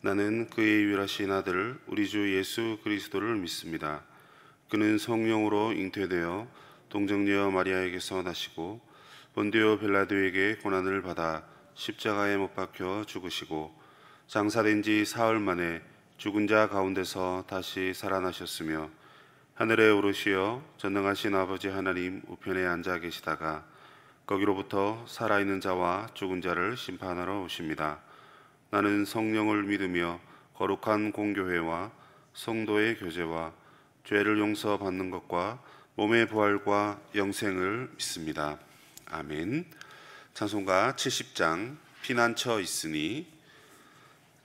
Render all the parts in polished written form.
나는 그의 유일하신 아들 우리 주 예수 그리스도를 믿습니다. 그는 성령으로 잉태되어 동정녀 마리아에게서 나시고 본디오 빌라도에게 고난을 받아 십자가에 못 박혀 죽으시고 장사된 지 사흘 만에 죽은 자 가운데서 다시 살아나셨으며 하늘에 오르시어 전능하신 아버지 하나님 우편에 앉아 계시다가 거기로부터 살아있는 자와 죽은 자를 심판하러 오십니다. 나는 성령을 믿으며 거룩한 공교회와 성도의 교제와 죄를 용서받는 것과 몸의 부활과 영생을 믿습니다. 아멘. 찬송가 70장 피난처 있으니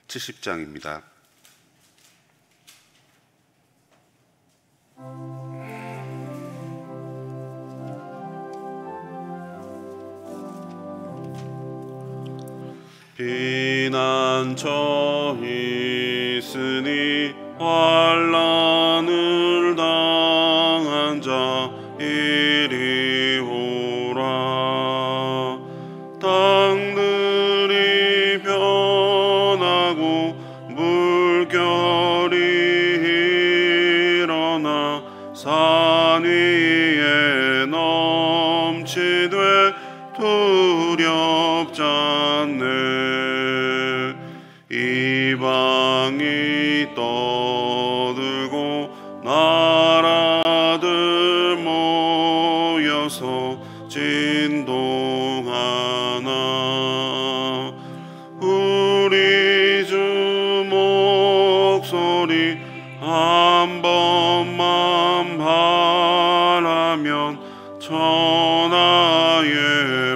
70장입니다. 피난처 있으니 환난을 당한 자 이리 오라. 땅들이 변하고 물결이 일어나 산 위에 넘치되 두렵지 않네. 이방이 떠들고 나라들 모여서 진동하나. 우리 주 목소리 한 번만 바라면 천하의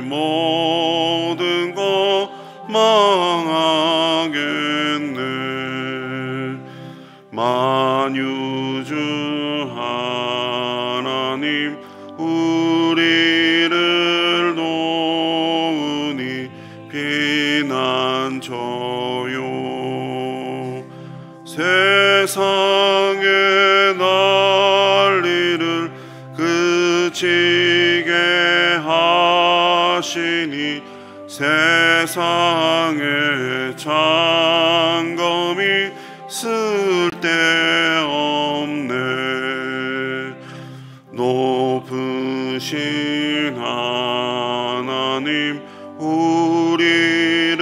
모든 것 망하겠네. 만유주 하나님 우리를 도우니 피난처요. 세상의 난리를 그치게 하시니 세상의 장검이 쓸데없네. 높으신 하나님 우리를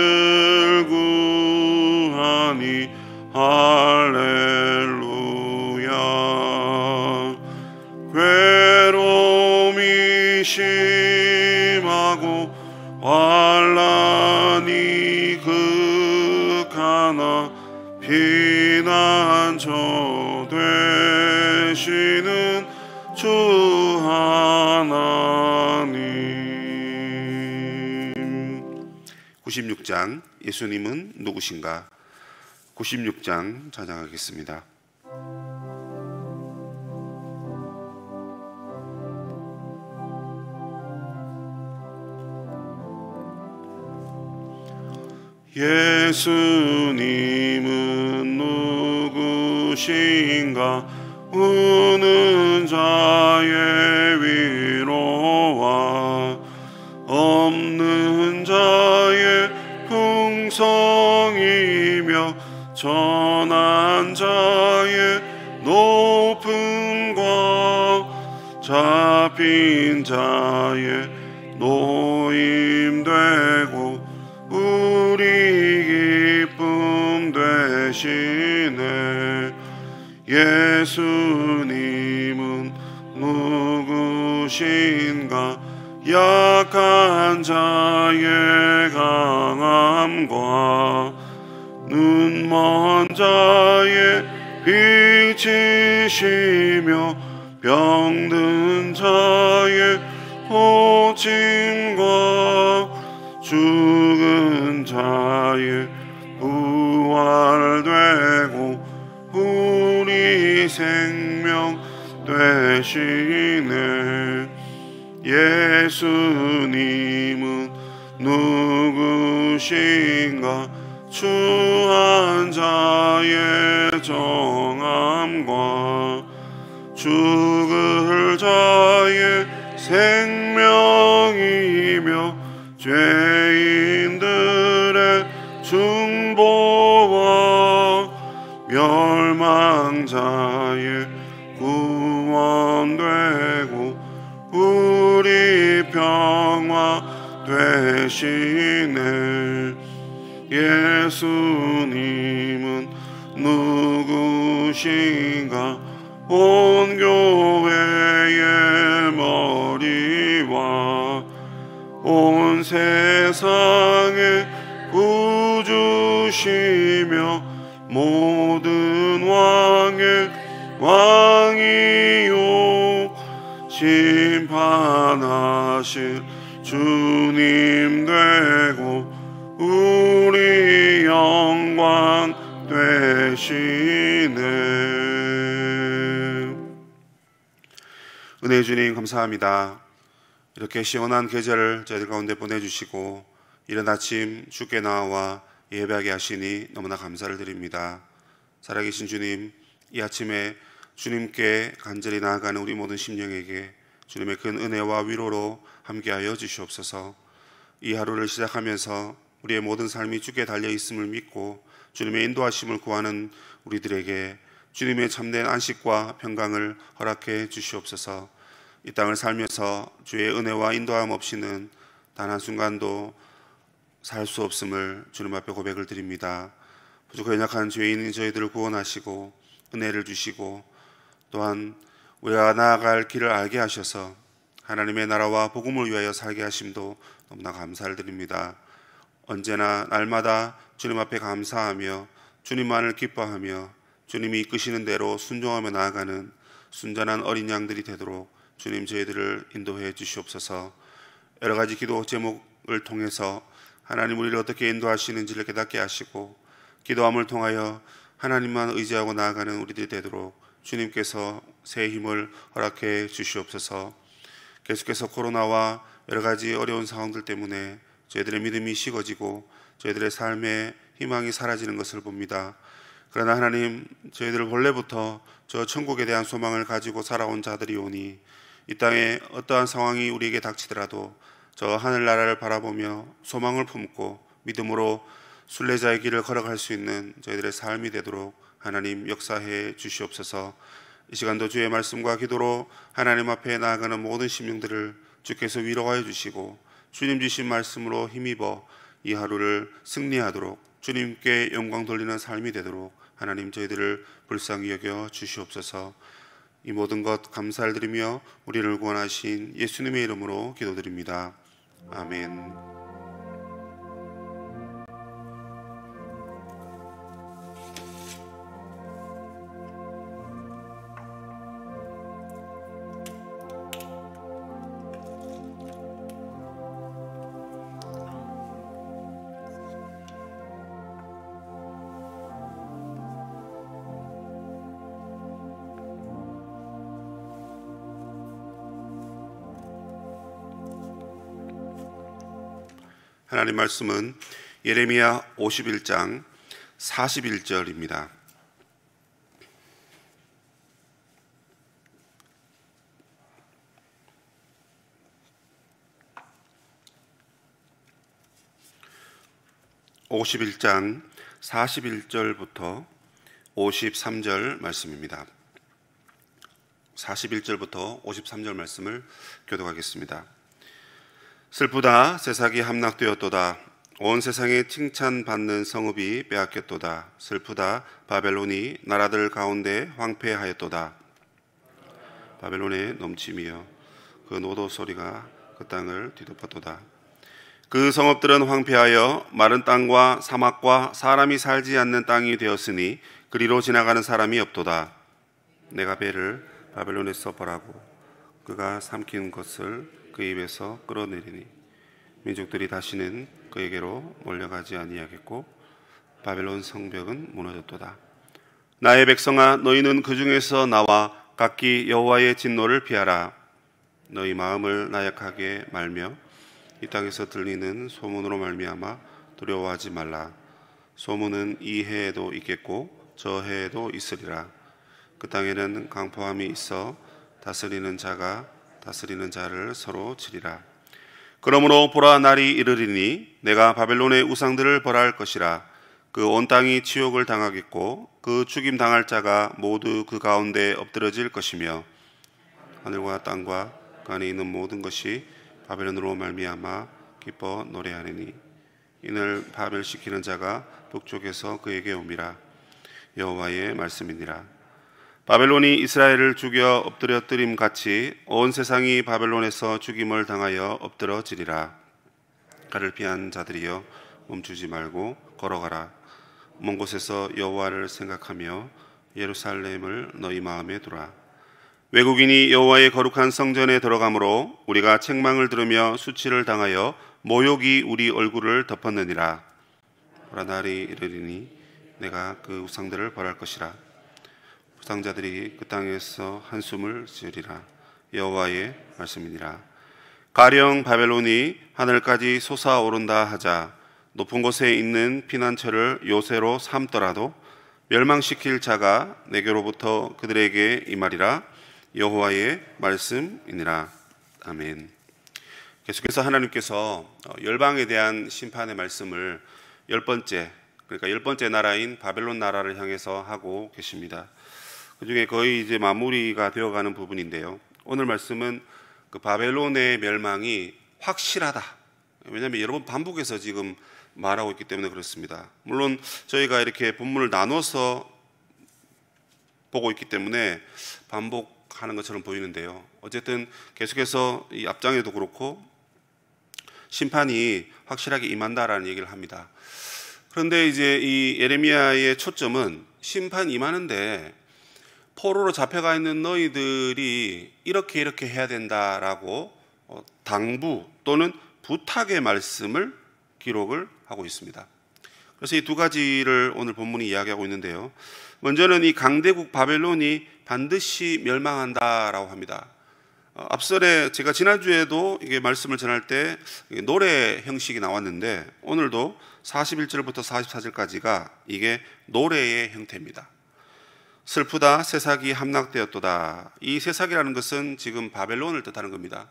구하니 할렐루야. 괴로움이 심하고 환난이 극하나 피난처 되시는 주 하나님. 96장 예수님은 누구신가? 96장 찬양하겠습니다. 예수님은 누구신가? 우는 자의 위로와 없는 자의 풍성이며 전한 자의 높음과 잡힌 자의 노임되고 우리 기쁨 되시네. 예수님은 누구신가? 약한 자의 강함과 눈먼 자의 빛이시며 병든 자의 고침과 죽은 자의 부활되고 우리 생명 되시네. 예수님은 누구신가? 추한 자의 정함과 죽을 자의 생명이며 죄인들의 중보와 멸망자의 구원되고 우리 평화 되시네. 예수님은 누구신가? 온 교회의 머리와 온 세상의 구주시며 모든 왕의 왕이요 심판하실 주님 되고 우리 영광 되시네. 은혜의 주님 감사합니다. 이렇게 시원한 계절을 저희들 가운데 보내주시고 이른 아침 주께 나와 예배하게 하시니 너무나 감사를 드립니다. 살아계신 주님, 이 아침에 주님께 간절히 나아가는 우리 모든 심령에게 주님의 큰 은혜와 위로로 함께하여 주시옵소서. 이 하루를 시작하면서 우리의 모든 삶이 주께 달려있음을 믿고 주님의 인도하심을 구하는 우리들에게 주님의 참된 안식과 평강을 허락해 주시옵소서. 이 땅을 살면서 주의 은혜와 인도함 없이는 단 한순간도 살 수 없음을 주님 앞에 고백을 드립니다. 부족하고 연약한 죄인인 저희들을 구원하시고 은혜를 주시고 또한 우리가 나아갈 길을 알게 하셔서 하나님의 나라와 복음을 위하여 살게 하심도 너무나 감사를 드립니다. 언제나 날마다 주님 앞에 감사하며 주님만을 기뻐하며 주님이 이끄시는 대로 순종하며 나아가는 순전한 어린 양들이 되도록 주님 저희들을 인도해 주시옵소서. 여러 가지 기도 제목을 통해서 하나님 우리를 어떻게 인도하시는지를 깨닫게 하시고 기도함을 통하여 하나님만 의지하고 나아가는 우리들이 되도록 주님께서 새 힘을 허락해 주시옵소서. 계속해서 코로나와 여러 가지 어려운 상황들 때문에 저희들의 믿음이 식어지고 저희들의 삶의 희망이 사라지는 것을 봅니다. 그러나 하나님, 저희들 본래부터 저 천국에 대한 소망을 가지고 살아온 자들이 오니 이 땅에 어떠한 상황이 우리에게 닥치더라도 저 하늘나라를 바라보며 소망을 품고 믿음으로 순례자의 길을 걸어갈 수 있는 저희들의 삶이 되도록 하나님 역사해 주시옵소서. 이 시간도 주의 말씀과 기도로 하나님 앞에 나아가는 모든 심령들을 주께서 위로하여 주시고 주님 주신 말씀으로 힘입어 이 하루를 승리하도록 주님께 영광 돌리는 삶이 되도록 하나님 저희들을 불쌍히 여겨 주시옵소서. 이 모든 것 감사를 드리며 우리를 구원하신 예수님의 이름으로 기도드립니다. 아멘. 하나님 말씀은 예레미야 51장 41절입니다. (51장) 41절부터 53절 말씀입니다. 41절부터 53절 말씀을 교독하겠습니다. 슬프다, 세상이 함락되었도다. 온 세상에 칭찬받는 성읍이 빼앗겼도다. 슬프다, 바벨론이 나라들 가운데 황폐하였도다. 바벨론의 넘침이여, 그 노도 소리가 그 땅을 뒤덮었도다. 그 성읍들은 황폐하여 마른 땅과 사막과 사람이 살지 않는 땅이 되었으니 그리로 지나가는 사람이 없도다. 내가 배를 바벨론에서 벌하고 그가 삼킨 것을 그 입에서 끌어내리니 민족들이 다시는 그에게로 몰려가지 아니하겠고 바벨론 성벽은 무너졌도다. 나의 백성아, 너희는 그 중에서 나와 각기 여호와의 진노를 피하라. 너희 마음을 나약하게 말며 이 땅에서 들리는 소문으로 말미암아 두려워하지 말라. 소문은 이 해에도 있겠고 저 해에도 있으리라. 그 땅에는 강포함이 있어 다스리는 자가 다스리는 자를 서로 치리라. 그러므로 보라, 날이 이르리니 내가 바벨론의 우상들을 벌할 것이라. 그 온 땅이 지옥을 당하겠고 그 죽임 당할 자가 모두 그 가운데 엎드러질 것이며 하늘과 땅과 그 안에 있는 모든 것이 바벨론으로 말미암아 기뻐 노래하리니 이를 파멸시키는 자가 북쪽에서 그에게 옴이라. 여호와의 말씀이니라. 바벨론이 이스라엘을 죽여 엎드려뜨림 같이 온 세상이 바벨론에서 죽임을 당하여 엎드러지리라. 그를 피한 자들이여 멈추지 말고 걸어가라. 먼 곳에서 여호와를 생각하며 예루살렘을 너희 마음에 두라. 외국인이 여호와의 거룩한 성전에 들어가므로 우리가 책망을 들으며 수치를 당하여 모욕이 우리 얼굴을 덮었느니라. 보라, 날이 이르리니 내가 그 우상들을 벌할 것이라. 부상자들이 그 땅에서 한숨을 지으리라. 여호와의 말씀이니라. 가령 바벨론이 하늘까지 솟아오른다 하자 높은 곳에 있는 피난처를 요새로 삼더라도 멸망시킬 자가 내게로부터 그들에게 임하리라. 여호와의 말씀이니라. 아멘. 계속해서 하나님께서 열방에 대한 심판의 말씀을 열 번째 나라인 바벨론 나라를 향해서 하고 계십니다. 그 중에 거의 이제 마무리가 되어가는 부분인데요. 오늘 말씀은 그 바벨론의 멸망이 확실하다. 왜냐하면 여러 번 반복해서 지금 말하고 있기 때문에 그렇습니다. 물론 저희가 이렇게 본문을 나눠서 보고 있기 때문에 반복하는 것처럼 보이는데요. 어쨌든 계속해서 이 앞장에도 그렇고 심판이 확실하게 임한다라는 얘기를 합니다. 그런데 이제 이 예레미야의 초점은 심판 임하는데 포로로 잡혀가 있는 너희들이 이렇게 해야 된다라고 당부 또는 부탁의 말씀을 기록을 하고 있습니다. 그래서 이 두 가지를 오늘 본문이 이야기하고 있는데요. 먼저는 이 강대국 바벨론이 반드시 멸망한다라고 합니다. 앞설에 제가 지난주에도 이게 말씀을 전할 때 노래 형식이 나왔는데 오늘도 41절부터 44절까지가 이게 노래의 형태입니다. 슬프다 새삭이 함락되었도다. 이 새삭이라는 것은 지금 바벨론을 뜻하는 겁니다.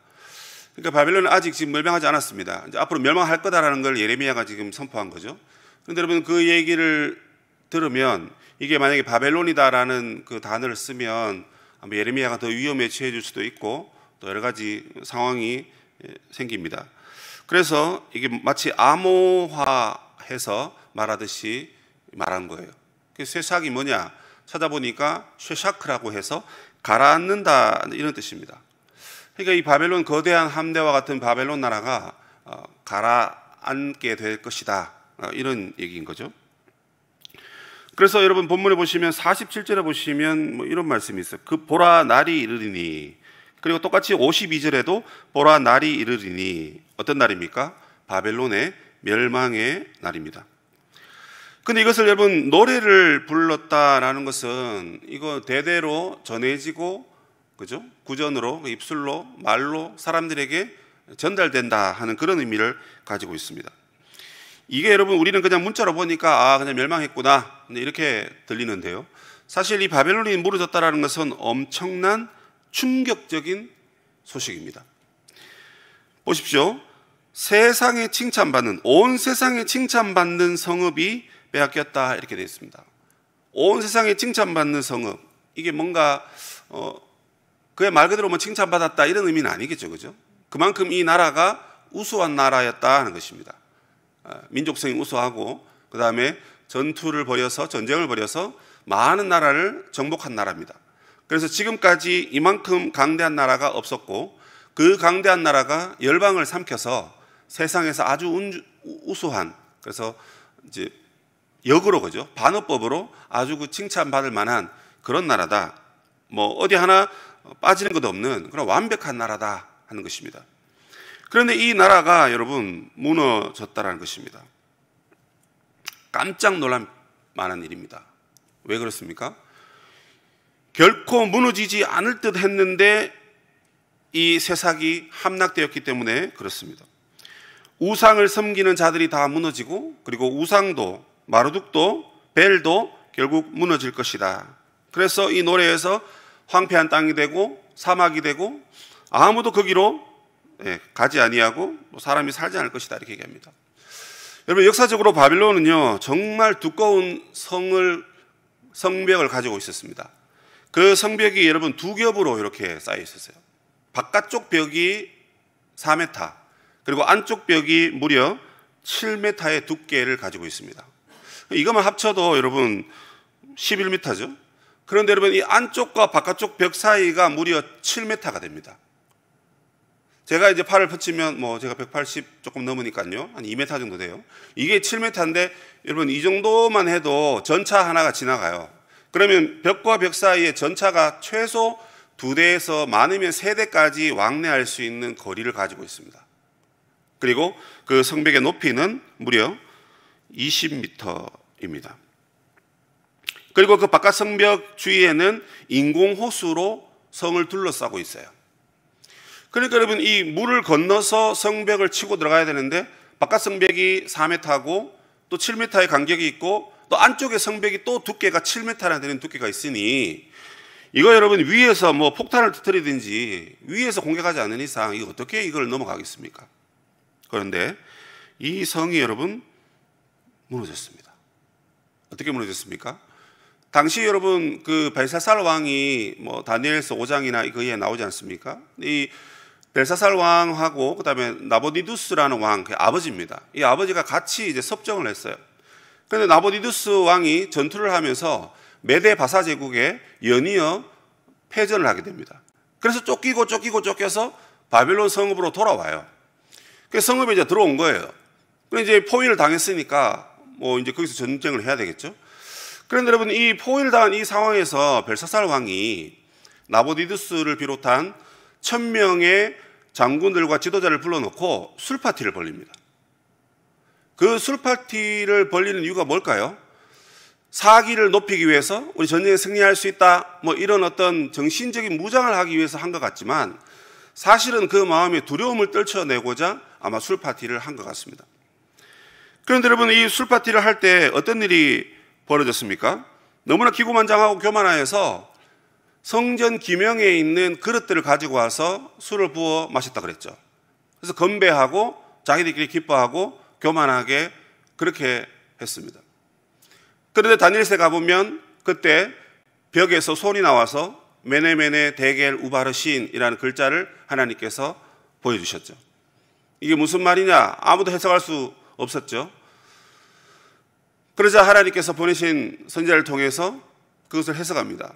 그러니까 바벨론은 아직 지금 멸망하지 않았습니다. 이제 앞으로 멸망할 거다라는 걸 예레미야가 지금 선포한 거죠. 그런데 여러분 그 얘기를 들으면 이게 만약에 바벨론이다라는 그 단어를 쓰면 아마 예레미야가 더 위험에 처해질 수도 있고 또 여러 가지 상황이 생깁니다. 그래서 이게 마치 암호화해서 말하듯이 말한 거예요. 그 쇠삭이 뭐냐? 찾아보니까 쇠샤크라고 해서 가라앉는다 이런 뜻입니다. 그러니까 이 바벨론 거대한 함대와 같은 바벨론 나라가 가라앉게 될 것이다 이런 얘기인 거죠. 그래서 여러분 본문에 보시면 47절에 보시면 뭐 이런 말씀이 있어요. 그 보라 날이 이르리니. 그리고 똑같이 52절에도 보라 날이 이르리니. 어떤 날입니까? 바벨론의 멸망의 날입니다. 근데 이것을 여러분 노래를 불렀다라는 것은 이거 대대로 전해지고 그죠? 구전으로 입술로 말로 사람들에게 전달된다 하는 그런 의미를 가지고 있습니다. 이게 여러분 우리는 그냥 문자로 보니까 그냥 멸망했구나 이렇게 들리는데요. 사실 이 바벨론이 무너졌다라는 것은 엄청난 충격적인 소식입니다. 보십시오. 세상에 칭찬받는 온 세상에 칭찬받는 성읍이 빼앗겼다 이렇게 되어 있습니다. 온 세상에 칭찬받는 성읍 이게 뭔가 그의 말 그대로 뭐 칭찬받았다 이런 의미는 아니겠죠, 그죠? 그만큼 이 나라가 우수한 나라였다 하는 것입니다. 민족성이 우수하고 그 다음에 전쟁을 벌여서 많은 나라를 정복한 나라입니다. 그래서 지금까지 이만큼 강대한 나라가 없었고 그 강대한 나라가 열방을 삼켜서 세상에서 아주 우수한 그래서 이제 역으로 그죠 반어법으로 아주 그 칭찬받을 만한 그런 나라다. 뭐 어디 하나 빠지는 것도 없는 그런 완벽한 나라다 하는 것입니다. 그런데 이 나라가 여러분 무너졌다라는 것입니다. 깜짝 놀랄 만한 일입니다. 왜 그렇습니까? 결코 무너지지 않을 듯 했는데 이 새삭이 함락되었기 때문에 그렇습니다. 우상을 섬기는 자들이 다 무너지고 그리고 우상도 마르둑도 벨도 결국 무너질 것이다. 그래서 이 노래에서 황폐한 땅이 되고 사막이 되고 아무도 거기로 가지 아니하고 사람이 살지 않을 것이다 이렇게 얘기합니다. 여러분, 역사적으로 바빌론은요 정말 두꺼운 성벽을 가지고 있었습니다. 그 성벽이 여러분 두 겹으로 이렇게 쌓여 있었어요. 바깥쪽 벽이 4m, 그리고 안쪽 벽이 무려 7m의 두께를 가지고 있습니다. 이것만 합쳐도 여러분 11m죠. 그런데 여러분, 이 안쪽과 바깥쪽 벽 사이가 무려 7m가 됩니다. 제가 이제 팔을 뻗치면 제가 180 조금 넘으니까요, 한 2m 정도 돼요. 이게 7m인데 여러분, 이 정도만 해도 전차 하나가 지나가요. 그러면 벽과 벽 사이에 전차가 최소 2대에서 많으면 3대까지 왕래할 수 있는 거리를 가지고 있습니다. 그리고 그 성벽의 높이는 무려 20m입니다. 그리고 그 바깥 성벽 주위에는 인공호수로 성을 둘러싸고 있어요. 그러니까 여러분, 이 물을 건너서 성벽을 치고 들어가야 되는데 바깥 성벽이 4m고 또 7m의 간격이 있고 또 안쪽의 성벽이 또 두께가 7m나 되는 두께가 있으니 이거 여러분, 위에서 폭탄을 터뜨리든지 위에서 공격하지 않는 이상 이거 어떻게 이걸 넘어가겠습니까? 그런데 이 성이 여러분 무너졌습니다. 어떻게 무너졌습니까? 당시 여러분, 그 벨사살 왕이 다니엘서 5장이나 거기에 나오지 않습니까? 이 벨사살 왕하고 그다음에 나보디두스라는 왕, 그 아버지입니다. 이 아버지가 같이 이제 섭정을 했어요. 그런데 나보디두스 왕이 전투를 하면서 메데 바사 제국에 연이어 패전을 하게 됩니다. 그래서 쫓겨서 바벨론 성읍으로 돌아와요. 그래서 성읍에 이제 들어온 거예요. 그래서 이제 포위를 당했으니까 이제 거기서 전쟁을 해야 되겠죠. 그런데 여러분, 이 포위를 당한 이 상황에서 벨사살 왕이 나보디두스를 비롯한 1000명의 장군들과 지도자를 불러놓고 술파티를 벌립니다. 그 술파티를 벌리는 이유가 뭘까요? 사기를 높이기 위해서, 우리 전쟁에 승리할 수 있다, 이런 어떤 정신적인 무장을 하기 위해서 한 것 같지만 사실은 그 마음에 두려움을 떨쳐내고자 아마 술파티를 한 것 같습니다. 그런데 여러분, 이 술파티를 할 때 어떤 일이 벌어졌습니까? 너무나 기고만장하고 교만하여서 성전 기명에 있는 그릇들을 가지고 와서 술을 부어 마셨다 그랬죠. 그래서 건배하고 자기들끼리 기뻐하고 교만하게 그렇게 했습니다. 그런데 다니엘서에 가보면 그때 벽에서 손이 나와서 메네메네 데겔 우바르신이라는 글자를 하나님께서 보여주셨죠. 이게 무슨 말이냐? 아무도 해석할 수 없었죠. 그러자 하나님께서 보내신 선지자를 통해서 그것을 해석합니다.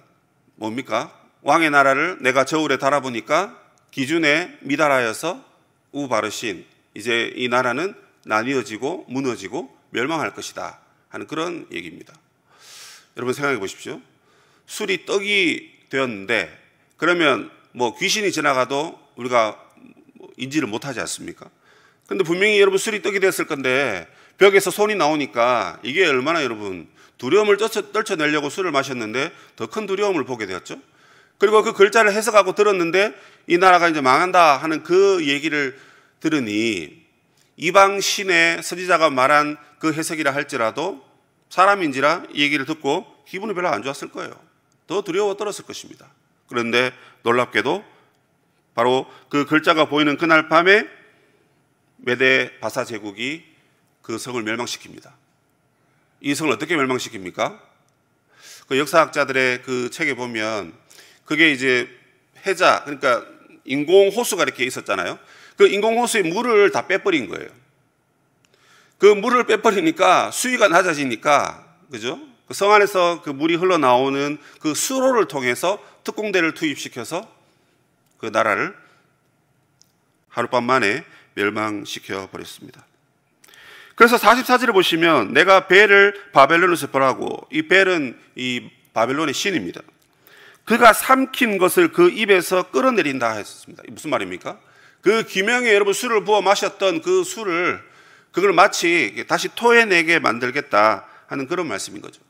뭡니까? 왕의 나라를 내가 저울에 달아보니까 기준에 미달하여서 우바르신, 이제 이 나라는 나뉘어지고 무너지고 멸망할 것이다 하는 그런 얘기입니다. 여러분, 생각해 보십시오. 술이 떡이 되었는데 그러면 귀신이 지나가도 우리가 인지를 못하지 않습니까? 그런데 분명히 여러분, 술이 떡이 됐을 건데 벽에서 손이 나오니까 이게 얼마나 여러분 두려움을 떨쳐내려고 술을 마셨는데 더 큰 두려움을 보게 되었죠. 그리고 그 글자를 해석하고 들었는데 이 나라가 이제 망한다 하는 그 얘기를 들으니 이방 신의 선지자가 말한 그 해석이라 할지라도 사람인지라 이 얘기를 듣고 기분이 별로 안 좋았을 거예요. 더 두려워 떨었을 것입니다. 그런데 놀랍게도 바로 그 글자가 보이는 그날 밤에 메데 바사 제국이 그 성을 멸망시킵니다. 이 성을 어떻게 멸망시킵니까? 그 역사학자들의 그 책에 보면 그게 이제 해자, 그러니까 인공 호수가 이렇게 있었잖아요. 그 인공 호수의 물을 다 빼버린 거예요. 그 물을 빼버리니까 수위가 낮아지니까, 그죠? 그 성 안에서 그 물이 흘러나오는 그 수로를 통해서 특공대를 투입시켜서 그 나라를 하룻밤 만에 멸망시켜 버렸습니다. 그래서 44절을 보시면 내가 벨을 바벨론에서 벌하고, 이 벨은 이 바벨론의 신입니다. 그가 삼킨 것을 그 입에서 끌어내린다 했습니다. 무슨 말입니까? 그 기명에 여러분 술을 부어 마셨던 그 술을 그걸 마치 다시 토해내게 만들겠다 하는 그런 말씀인 거죠.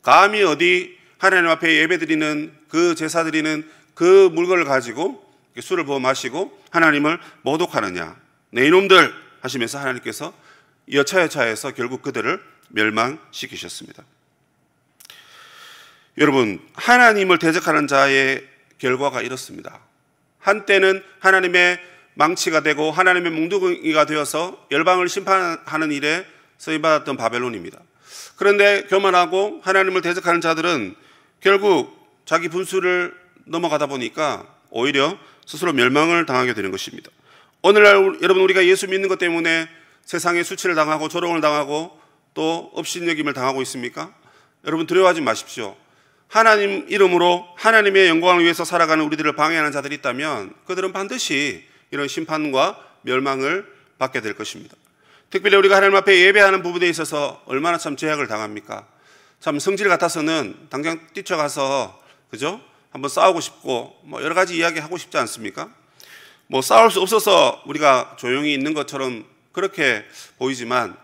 감히 어디 하나님 앞에 예배드리는 그 제사드리는 그 물건을 가지고 술을 부어 마시고 하나님을 모독하느냐, 내 이놈들 하시면서 하나님께서 여차여차해서 결국 그들을 멸망시키셨습니다. 여러분, 하나님을 대적하는 자의 결과가 이렇습니다. 한때는 하나님의 망치가 되고 하나님의 몽둥이가 되어서 열방을 심판하는 일에 쓰임받았던 바벨론입니다. 그런데 교만하고 하나님을 대적하는 자들은 결국 자기 분수를 넘어가다 보니까 오히려 스스로 멸망을 당하게 되는 것입니다. 오늘날 여러분, 우리가 예수 믿는 것 때문에 세상에 수치를 당하고 조롱을 당하고 또 업신여김을 당하고 있습니까? 여러분, 두려워하지 마십시오. 하나님 이름으로 하나님의 영광을 위해서 살아가는 우리들을 방해하는 자들이 있다면 그들은 반드시 이런 심판과 멸망을 받게 될 것입니다. 특별히 우리가 하나님 앞에 예배하는 부분에 있어서 얼마나 참 제약을 당합니까? 참 성질 같아서는 당장 뛰쳐가서 그죠? 한번 싸우고 싶고 여러 가지 이야기 하고 싶지 않습니까? 싸울 수 없어서 우리가 조용히 있는 것처럼 그렇게 보이지만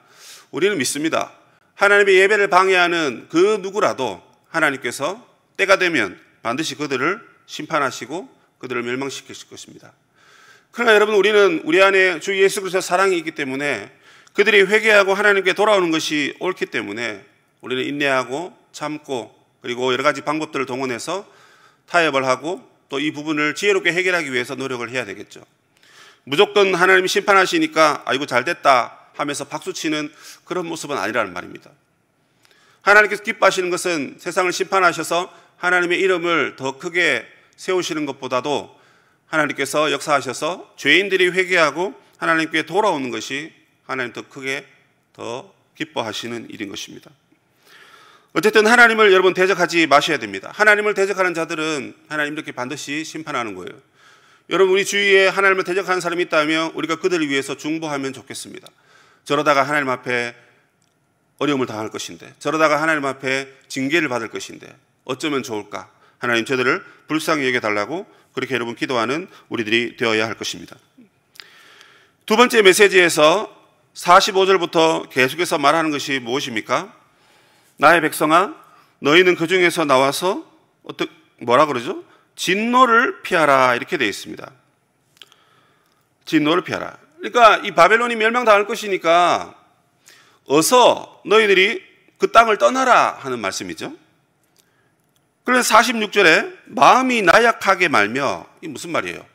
우리는 믿습니다. 하나님의 예배를 방해하는 그 누구라도 하나님께서 때가 되면 반드시 그들을 심판하시고 그들을 멸망시키실 것입니다. 그러나 여러분, 우리는 우리 안에 주 예수 그리스도의 사랑이 있기 때문에 그들이 회개하고 하나님께 돌아오는 것이 옳기 때문에 우리는 인내하고 참고 그리고 여러 가지 방법들을 동원해서 타협을 하고 또 이 부분을 지혜롭게 해결하기 위해서 노력을 해야 되겠죠. 무조건 하나님이 심판하시니까 아이고 잘됐다 하면서 박수치는 그런 모습은 아니라는 말입니다. 하나님께서 기뻐하시는 것은 세상을 심판하셔서 하나님의 이름을 더 크게 세우시는 것보다도 하나님께서 역사하셔서 죄인들이 회개하고 하나님께 돌아오는 것이 하나님 더 크게 더 기뻐하시는 일인 것입니다. 어쨌든 하나님을 여러분 대적하지 마셔야 됩니다. 하나님을 대적하는 자들은 하나님 이렇게 반드시 심판하는 거예요. 여러분, 우리 주위에 하나님을 대적하는 사람이 있다면 우리가 그들을 위해서 중보하면 좋겠습니다. 저러다가 하나님 앞에 어려움을 당할 것인데, 저러다가 하나님 앞에 징계를 받을 것인데 어쩌면 좋을까? 하나님 저들을 불쌍히 여겨달라고 그렇게 여러분 기도하는 우리들이 되어야 할 것입니다. 두 번째 메시지에서 45절부터 계속해서 말하는 것이 무엇입니까? 나의 백성아, 너희는 그 중에서 나와서 뭐라 그러죠? 진노를 피하라, 이렇게 되어 있습니다. 진노를 피하라. 그러니까 이 바벨론이 멸망당할 것이니까 어서 너희들이 그 땅을 떠나라 하는 말씀이죠. 그래서 46절에 마음이 나약하게 말며, 이게 무슨 말이에요?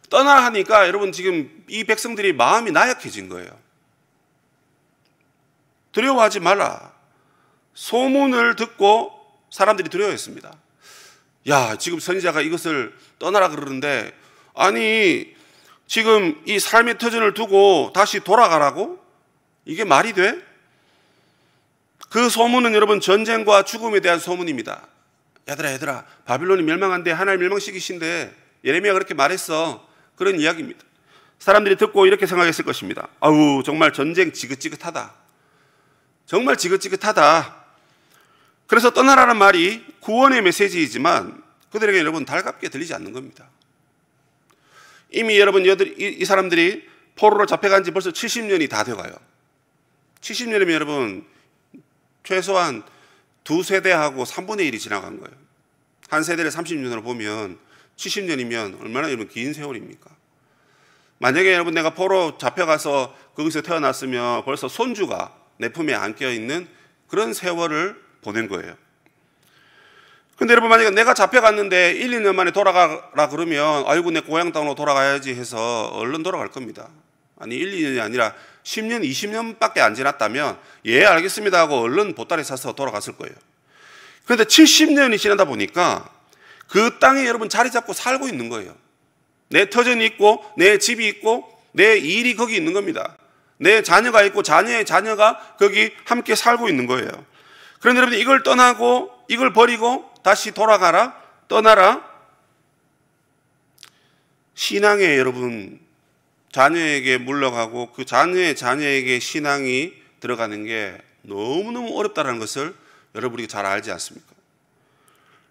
떠나라 하니까 여러분 지금 이 백성들이 마음이 나약해진 거예요. 두려워하지 말라. 소문을 듣고 사람들이 두려워했습니다. 야, 지금 선지자가 이것을 떠나라 그러는데, 아니 지금 이 삶의 터전을 두고 다시 돌아가라고? 이게 말이 돼? 그 소문은 여러분 전쟁과 죽음에 대한 소문입니다. 얘들아 바빌론이 멸망한데 하나님 멸망시키신데 예레미야가 그렇게 말했어. 그런 이야기입니다. 사람들이 듣고 이렇게 생각했을 것입니다. 아우, 정말 전쟁 지긋지긋하다. 정말 지긋지긋하다. 그래서 떠나라는 말이 구원의 메시지이지만 그들에게 여러분 달갑게 들리지 않는 겁니다. 이미 여러분 이 사람들이 포로로 잡혀간 지 벌써 70년이 다 돼가요. 70년이면 여러분 최소한 두 세대하고 3분의 1이 지나간 거예요. 한 세대를 30년으로 보면 70년이면 얼마나 여러분 긴 세월입니까? 만약에 여러분 내가 포로 잡혀가서 거기서 태어났으면 벌써 손주가 내 품에 안겨있는 그런 세월을 보낸 거예요. 근데 여러분 만약에 내가 잡혀갔는데 1, 2년 만에 돌아가라 그러면 아이고 내 고향 땅으로 돌아가야지 해서 얼른 돌아갈 겁니다. 아니 1, 2년이 아니라 10년, 20년밖에 안 지났다면 예 알겠습니다 하고 얼른 보따리 싸서 돌아갔을 거예요. 그런데 70년이 지나다 보니까 그 땅에 여러분 자리 잡고 살고 있는 거예요. 내 터전이 있고 내 집이 있고 내 일이 거기 있는 겁니다. 내 자녀가 있고 자녀의 자녀가 거기 함께 살고 있는 거예요. 그런데 여러분 이걸 떠나고 이걸 버리고 다시 돌아가라, 떠나라. 신앙에 여러분 자녀에게 물러가고 그 자녀의 자녀에게 신앙이 들어가는 게 너무너무 어렵다는 것을 여러분이 잘 알지 않습니까?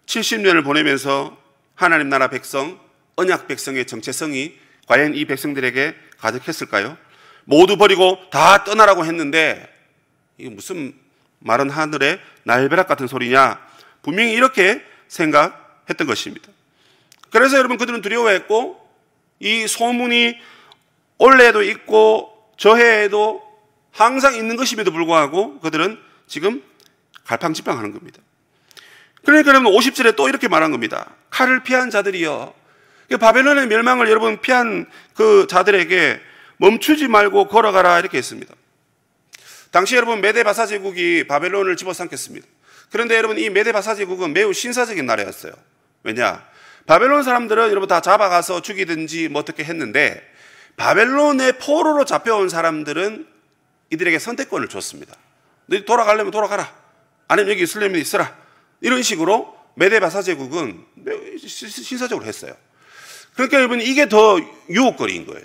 70년을 보내면서 하나님 나라 백성, 언약 백성의 정체성이 과연 이 백성들에게 가득했을까요? 모두 버리고 다 떠나라고 했는데 이게 무슨 마른 하늘의 날벼락 같은 소리냐? 분명히 이렇게 생각했던 것입니다. 그래서 여러분 그들은 두려워했고 이 소문이 올해에도 있고 저해에도 항상 있는 것임에도 불구하고 그들은 지금 갈팡질팡하는 겁니다. 그러니까 여러분 50절에 또 이렇게 말한 겁니다. 칼을 피한 자들이여 바벨론의 멸망을 여러분 피한 그 자들에게 멈추지 말고 걸어가라 이렇게 했습니다. 당시 여러분 메데바사 제국이 바벨론을 집어삼켰습니다. 그런데 여러분 이 메데바사 제국은 매우 신사적인 나라였어요. 왜냐? 바벨론 사람들은 여러분 다 잡아가서 죽이든지 뭐 어떻게 했는데 바벨론의 포로로 잡혀온 사람들은 이들에게 선택권을 줬습니다. 너희 돌아가려면 돌아가라. 아니면 여기 있으려면 있으라. 이런 식으로 메데바사 제국은 매우 신사적으로 했어요. 그러니까 여러분 이게 더 유혹거리인 거예요.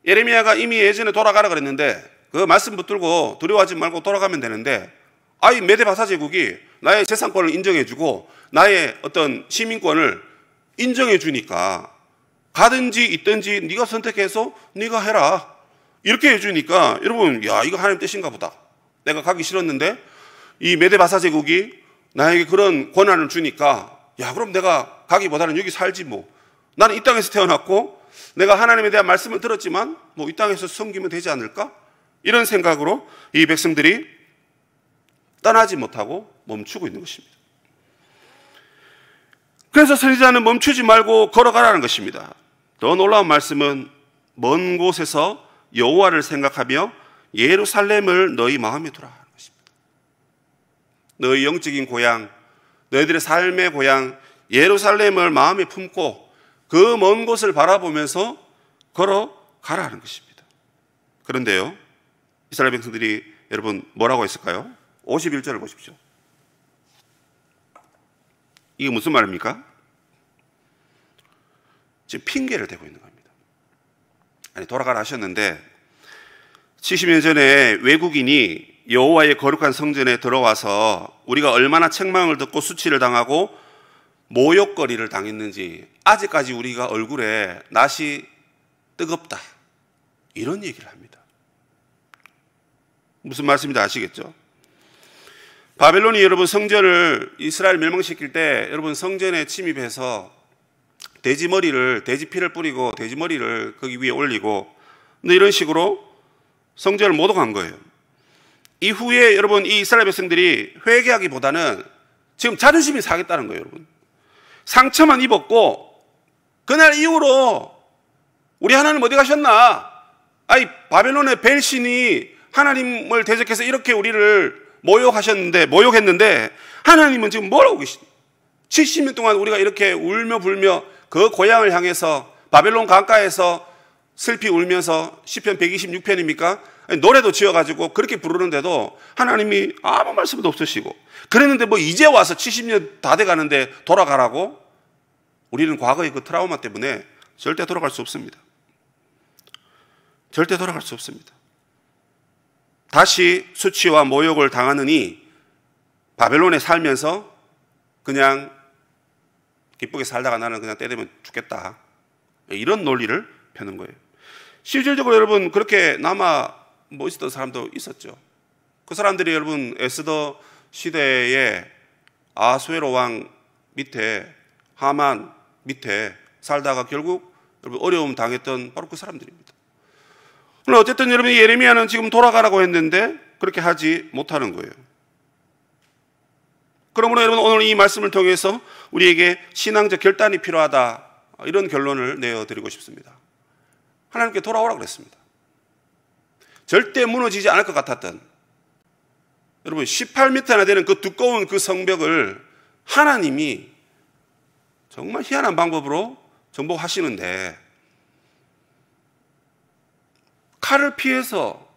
예레미야가 이미 예전에 돌아가라 그랬는데 그 말씀 붙들고 두려워하지 말고 돌아가면 되는데 이 메데바사 제국이 나의 재산권을 인정해주고 나의 어떤 시민권을 인정해주니까 가든지 있든지 네가 선택해서 네가 해라 이렇게 해주니까 여러분 야 이거 하나님 뜻인가 보다. 내가 가기 싫었는데 이 메데바사 제국이 나에게 그런 권한을 주니까 야 그럼 내가 가기보다는 여기 살지 뭐. 나는 이 땅에서 태어났고 내가 하나님에 대한 말씀을 들었지만 뭐 이 땅에서 섬기면 되지 않을까? 이런 생각으로 이 백성들이 떠나지 못하고 멈추고 있는 것입니다. 그래서 선지자는 멈추지 말고 걸어가라는 것입니다. 더 놀라운 말씀은 먼 곳에서 여호와를 생각하며 예루살렘을 너희 마음에 두라 하는 것입니다. 너희 영적인 고향, 너희들의 삶의 고향 예루살렘을 마음에 품고 그 먼 곳을 바라보면서 걸어가라는 것입니다. 그런데요, 이스라엘 백성들이 여러분 뭐라고 했을까요? 51절을 보십시오. 이게 무슨 말입니까? 지금 핑계를 대고 있는 겁니다. 아니 돌아가라 하셨는데 70년 전에 외국인이 여호와의 거룩한 성전에 들어와서 우리가 얼마나 책망을 듣고 수치를 당하고 모욕거리를 당했는지 아직까지 우리가 얼굴에 낯이 뜨겁다 이런 얘기를 합니다. 무슨 말씀인지 아시겠죠? 바벨론이 여러분 성전을 이스라엘 멸망시킬 때 여러분 성전에 침입해서 돼지피를 뿌리고 돼지머리를 거기 위에 올리고 이런 식으로 성전을 모독한 거예요. 이후에 여러분 이 이스라엘 백성들이 회개하기보다는 지금 자존심이 상했다는 거예요. 여러분 상처만 입었고 그날 이후로 우리 하나님 어디 가셨나? 바벨론의 벨신이 하나님을 대적해서 이렇게 우리를 모욕했는데 하나님은 지금 뭘 하고 계시니? 70년 동안 우리가 이렇게 울며 불며 그 고향을 향해서 바벨론 강가에서 슬피 울면서 시편 126편입니까? 노래도 지어가지고 그렇게 부르는데도 하나님이 아무 말씀도 없으시고 그랬는데 뭐 이제 와서 70년 다 돼가는데 돌아가라고? 우리는 과거의 그 트라우마 때문에 절대 돌아갈 수 없습니다. 절대 돌아갈 수 없습니다. 다시 수치와 모욕을 당하느니 바벨론에 살면서 그냥 기쁘게 살다가 나는 그냥 때 되면 죽겠다 이런 논리를 펴는 거예요. 실질적으로 여러분 그렇게 남아 있었던 사람도 있었죠. 그 사람들이 여러분 에스더 시대에 아수에로 왕 밑에 하만 밑에 살다가 결국 여러분 어려움 당했던 바로 그 사람들입니다. 그럼 어쨌든 여러분 예레미야는 지금 돌아가라고 했는데 그렇게 하지 못하는 거예요. 그러므로 여러분 오늘 이 말씀을 통해서 우리에게 신앙적 결단이 필요하다 이런 결론을 내어드리고 싶습니다. 하나님께 돌아오라고 그랬습니다. 절대 무너지지 않을 것 같았던 여러분 18m나 되는 그 두꺼운 그 성벽을 하나님이 정말 희한한 방법으로 정복하시는데 칼을 피해서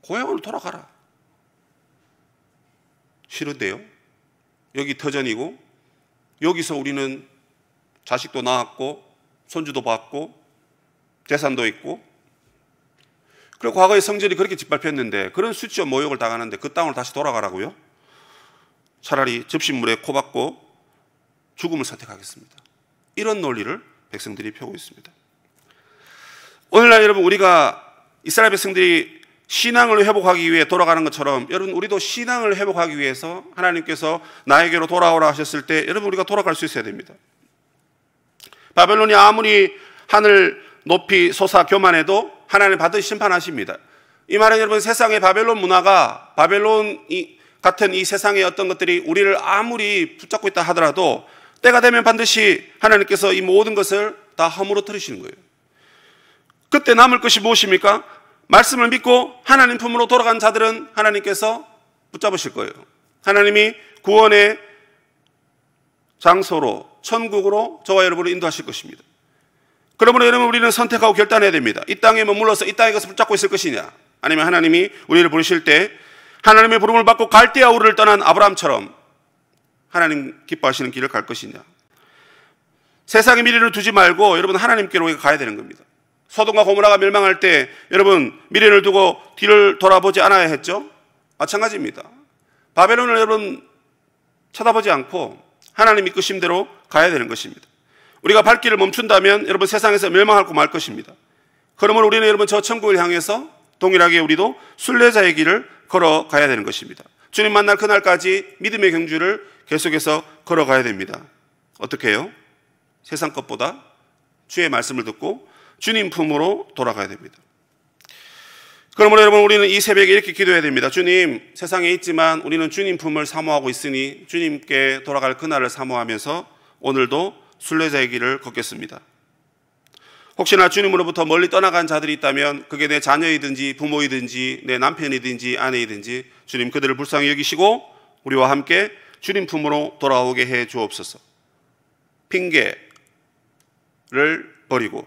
고향으로 돌아가라. 싫은데요. 여기 터전이고 여기서 우리는 자식도 낳았고 손주도 받고 재산도 있고 그리고 과거의 성전이 그렇게 짓밟혔는데 그런 수치와 모욕을 당하는데 그 땅으로 다시 돌아가라고요? 차라리 접신물에 코 박고 죽음을 선택하겠습니다. 이런 논리를 백성들이 펴고 있습니다. 오늘날 여러분 우리가 이스라엘 백성들이 신앙을 회복하기 위해 돌아가는 것처럼 여러분 우리도 신앙을 회복하기 위해서 하나님께서 나에게로 돌아오라 하셨을 때 여러분 우리가 돌아갈 수 있어야 됩니다. 바벨론이 아무리 하늘 높이 솟아 교만해도 하나님 반드시 심판하십니다. 이 말은 여러분 세상의 바벨론 문화가 바벨론 같은 이 세상의 어떤 것들이 우리를 아무리 붙잡고 있다 하더라도 때가 되면 반드시 하나님께서 이 모든 것을 다 허물어뜨리시는 거예요. 그때 남을 것이 무엇입니까? 말씀을 믿고 하나님 품으로 돌아간 자들은 하나님께서 붙잡으실 거예요. 하나님이 구원의 장소로, 천국으로 저와 여러분을 인도하실 것입니다. 그러므로 여러분, 우리는 선택하고 결단해야 됩니다. 이 땅에 머물러서 이 땅의 것을 붙잡고 있을 것이냐, 아니면 하나님이 우리를 부르실 때 하나님의 부름을 받고 갈대아 우르를 떠난 아브라함처럼 하나님 기뻐하시는 길을 갈 것이냐. 세상의 미래를 두지 말고 여러분, 하나님께로 가야 되는 겁니다. 소돔과 고모라가 멸망할 때 여러분, 미래를 두고 뒤를 돌아보지 않아야 했죠? 마찬가지입니다. 바벨론을 여러분 쳐다보지 않고 하나님 이끄심대로 가야 되는 것입니다. 우리가 발길을 멈춘다면 여러분, 세상에서 멸망하고 말 것입니다. 그러므로 우리는 여러분, 저 천국을 향해서 동일하게 우리도 순례자의 길을 걸어가야 되는 것입니다. 주님 만날 그날까지 믿음의 경주를 계속해서 걸어가야 됩니다. 어떻게 해요? 세상 것보다 주의 말씀을 듣고 주님 품으로 돌아가야 됩니다. 그러므로 여러분, 우리는 이 새벽에 이렇게 기도해야 됩니다. 주님, 세상에 있지만 우리는 주님 품을 사모하고 있으니 주님께 돌아갈 그날을 사모하면서 오늘도 순례자의 길을 걷겠습니다. 혹시나 주님으로부터 멀리 떠나간 자들이 있다면 그게 내 자녀이든지 부모이든지 내 남편이든지 아내이든지 주님 그들을 불쌍히 여기시고 우리와 함께 주님 품으로 돌아오게 해 주옵소서. 핑계를 버리고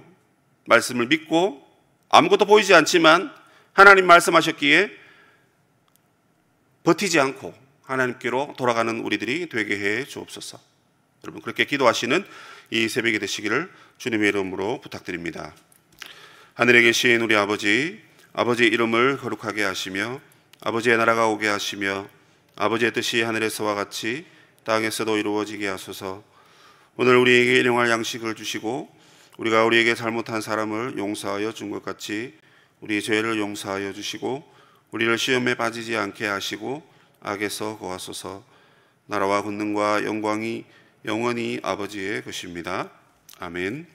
말씀을 믿고 아무것도 보이지 않지만 하나님 말씀하셨기에 버티지 않고 하나님께로 돌아가는 우리들이 되게 해 주옵소서. 여러분, 그렇게 기도하시는 이 새벽이 되시기를 주님의 이름으로 부탁드립니다. 하늘에 계신 우리 아버지, 아버지의 이름을 거룩하게 하시며 아버지의 나라가 오게 하시며 아버지의 뜻이 하늘에서와 같이 땅에서도 이루어지게 하소서. 오늘 우리에게 일용할 양식을 주시고 우리가 우리에게 잘못한 사람을 용서하여 준 것 같이 우리 죄를 용서하여 주시고 우리를 시험에 빠지지 않게 하시고 악에서 구하소서. 나라와 권능과 영광이 영원히 아버지의 것입니다. 아멘.